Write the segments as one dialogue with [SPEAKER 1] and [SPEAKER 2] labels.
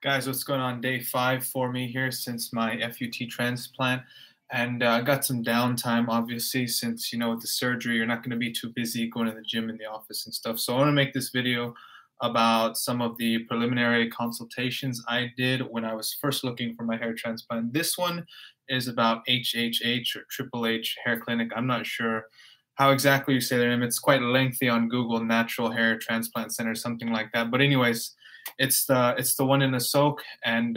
[SPEAKER 1] Guys, what's going on? Day 5 for me here since my FUT transplant. And I got some downtime, obviously, since, with the surgery, you're not going to be too busy going to the gym in the office and stuff. So I want to make this video about some of the preliminary consultations I did when I was first looking for my hair transplant. This one is about H.H.H. or Triple H Hair Clinic. I'm not sure how exactly you say their name. It's quite lengthy on Google, Natural Hair Transplant Center, something like that. But anyways, it's the one in Asok, and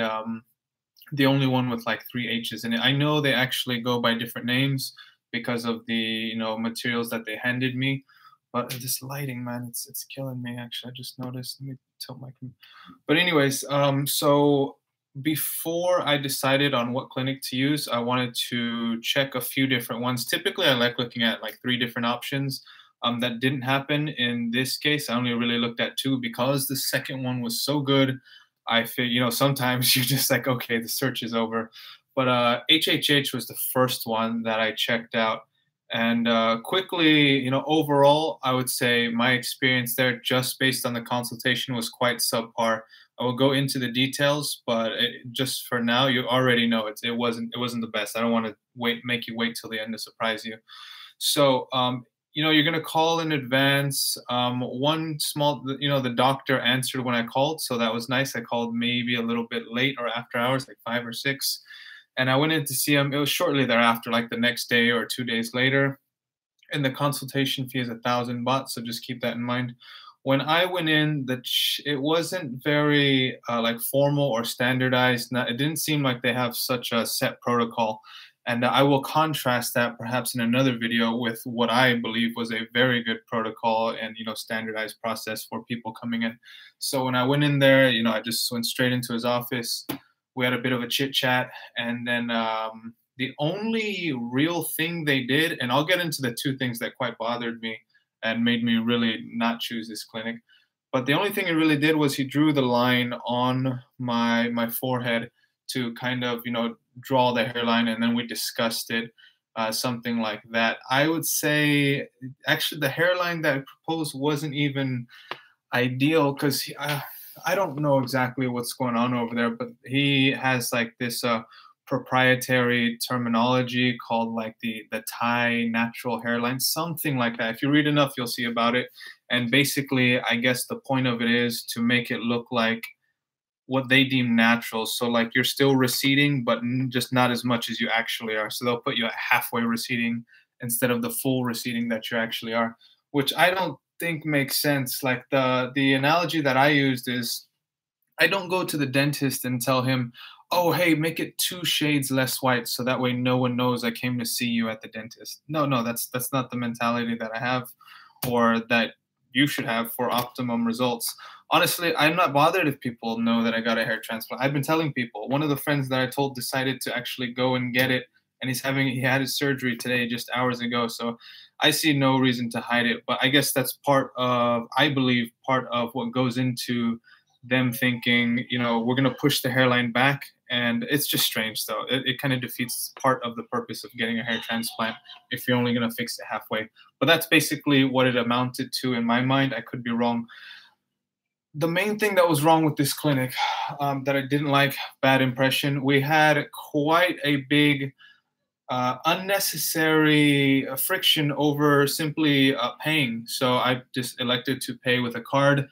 [SPEAKER 1] the only one with like 3 H's in it. I know they actually go by different names because of the materials that they handed me. But this lighting, man, it's killing me. Actually, I just noticed. Let me tilt my. But anyways, so before I decided on what clinic to use, I wanted to check a few different ones. Typically, I like looking at like 3 different options. That didn't happen in this case. I only really looked at 2 because the second one was so good. I feel, sometimes you're just like, okay, the search is over. But H.H.H. was the first one that I checked out. And quickly, overall, I would say my experience there, just based on the consultation, was quite subpar. I will go into the details, but just for now, you already know it wasn't the best. I don't want to make you wait till the end to surprise you. So you're going to call in advance. One small, the doctor answered when I called, so that was nice. I called maybe a little bit late or after hours, like 5 or 6. And I went in to see him. It was shortly thereafter, like the next day or 2 days later. And the consultation fee is 1,000 baht, so just keep that in mind. When I went in, it wasn't very like formal or standardized. It didn't seem like they have such a set protocol. And I will contrast that perhaps in another video with what I believe was a very good protocol and, standardized process for people coming in. So when I went in there, I just went straight into his office. We had a bit of a chit chat. And then the only real thing they did, and I'll get into the 2 things that quite bothered me and made me really not choose this clinic. But the only thing he really did was he drew the line on my forehead to kind of, draw the hairline, and then we discussed it, something like that. I would say, actually, the hairline that I proposed wasn't even ideal because I don't know exactly what's going on over there, but he has like this proprietary terminology called like the Thai natural hairline, something like that. If you read enough, you'll see about it. And basically, I guess the point of it is to make it look like what they deem natural. So like you're still receding, but just not as much as you actually are. So they'll put you at halfway receding instead of the full receding that you actually are, which I don't think makes sense. Like the analogy that I used is, I don't go to the dentist and tell him, oh, hey, make it 2 shades less white so that way no one knows I came to see you at the dentist. No, that's not the mentality that I have or that you should have for optimum results. Honestly, I'm not bothered if people know that I got a hair transplant. I've been telling people. One of the friends that I told decided to actually go and get it, and he had his surgery today just hours ago. So I see no reason to hide it. But I guess that's I believe part of what goes into them thinking, we're going to push the hairline back. And it's just strange, though. It kind of defeats part of the purpose of getting a hair transplant if you're only going to fix it halfway. But that's basically what it amounted to in my mind. I could be wrong. The main thing that was wrong with this clinic that I didn't like, bad impression, we had quite a big unnecessary friction over simply paying. So I just elected to pay with a card.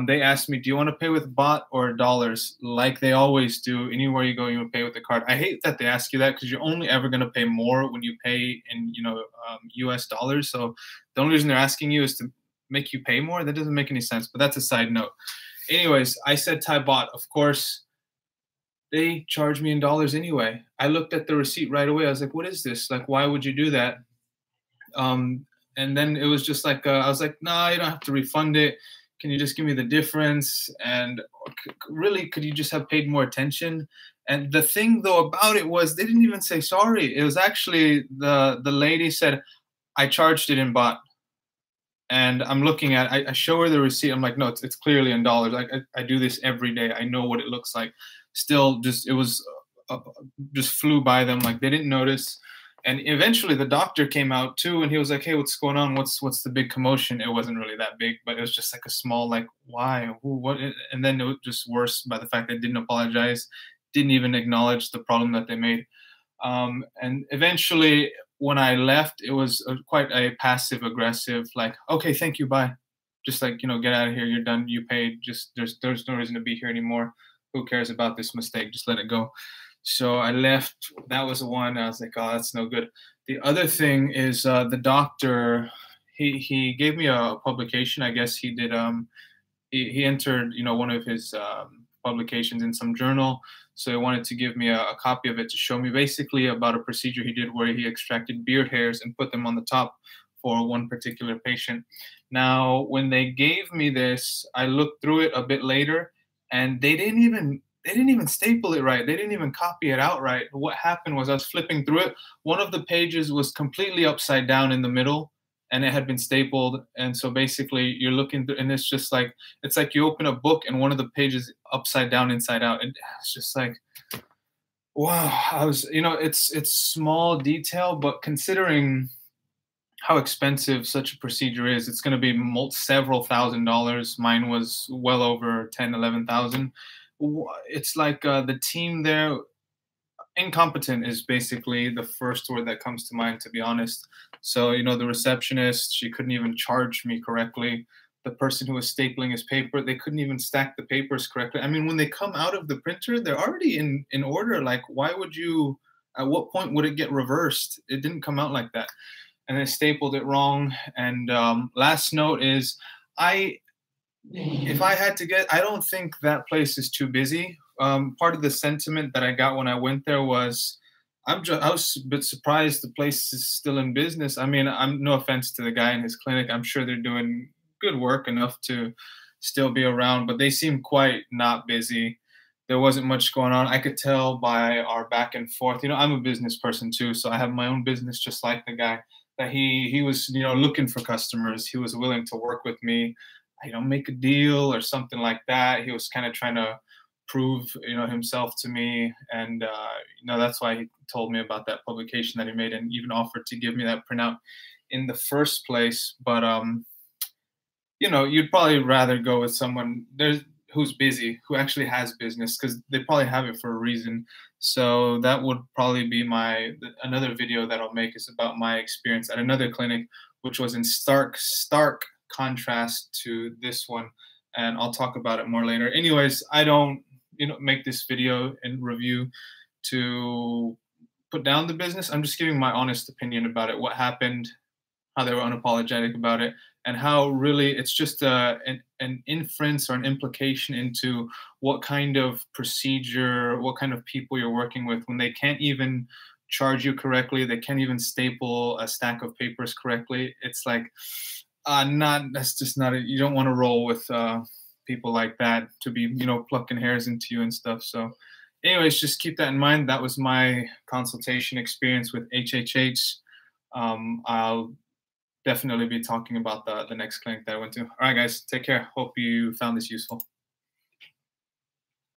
[SPEAKER 1] They asked me, do you want to pay with baht or dollars? Like they always do. Anywhere you go, you pay with a card. I hate that they ask you that because you're only ever going to pay more when you pay in, US dollars. So the only reason they're asking you is to make you pay more. That doesn't make any sense, but that's a side note. Anyways, I said Thai baht. Of course, they charged me in dollars anyway. I looked at the receipt right away. I was like, what is this? Like, why would you do that? And then it was just like, I was like, nah, you don't have to refund it. Can you just give me the difference? And really, could you just have paid more attention? And the thing, though, about it was they didn't even say sorry. It was actually the lady said, I charged it in baht. And I'm looking at, I show her the receipt. I'm like, no, it's clearly in dollars. I do this every day. I know what it looks like. Still, it was just flew by them. Like they didn't notice. And eventually the doctor came out too, and he was like, "Hey, what's going on? What's the big commotion?" It wasn't really that big, but it was just like a small, like, why, who, what? And then it was just worse by the fact they didn't apologize, didn't even acknowledge the problem that they made. And eventually, when I left, it was quite a passive aggressive, like, "Okay, thank you, bye." Just like, get out of here. You're done. You paid. Just there's no reason to be here anymore. Who cares about this mistake? Just let it go. So I left. That was the one. I was like, oh, that's no good. The other thing is the doctor. He gave me a publication. I guess he did. He entered, one of his publications in some journal. So he wanted to give me a copy of it to show me basically about a procedure he did where he extracted beard hairs and put them on the top for one particular patient. Now, when they gave me this, I looked through it a bit later, and they didn't even staple it right. They didn't even copy it out right. What happened was I was flipping through it. One of the pages was completely upside down in the middle, and it had been stapled. And so basically, you're looking through, and it's like you open a book and one of the pages upside down, inside out. And it's just like, wow. It's small detail, but considering how expensive such a procedure is, it's going to be several $1,000s. Mine was well over 10, 11,000. It's like the team there, incompetent is basically the first word that comes to mind, to be honest. So, the receptionist, she couldn't even charge me correctly. The person who was stapling his paper, they couldn't even stack the papers correctly. I mean, when they come out of the printer, they're already in order. Like, why would you, at what point would it get reversed? It didn't come out like that. And they stapled it wrong. And last note is, if I had to get, I don't think that place is too busy. Part of the sentiment that I got when I went there was, I was a bit surprised the place is still in business. I mean, I'm no offense to the guy in his clinic. I'm sure they're doing good work enough to still be around, but they seem quite not busy. There wasn't much going on. I could tell by our back and forth. I'm a business person too, so I have my own business just like the guy. That he was, looking for customers. He was willing to work with me, make a deal or something like that. He was kind of trying to prove, himself to me. And, that's why he told me about that publication that he made and even offered to give me that printout in the first place. But, you'd probably rather go with someone who's busy, who actually has business, because they probably have it for a reason. So that would probably be another video that I'll make, is about my experience at another clinic, which was in stark contrast to this one. And I'll talk about it more later. Anyways, I don't, make this video and review to put down the business. I'm just giving my honest opinion about it, what happened, how they were unapologetic about it, and how really it's just an inference or an implication into what kind of procedure, what kind of people you're working with when they can't even charge you correctly, they can't even staple a stack of papers correctly. It's like, that's just not it. You don't want to roll with people like that, to be, plucking hairs into you and stuff. So anyways, just keep that in mind. That was my consultation experience with H.H.H. I'll definitely be talking about the next clinic that I went to. All right, guys, take care. Hope you found this useful.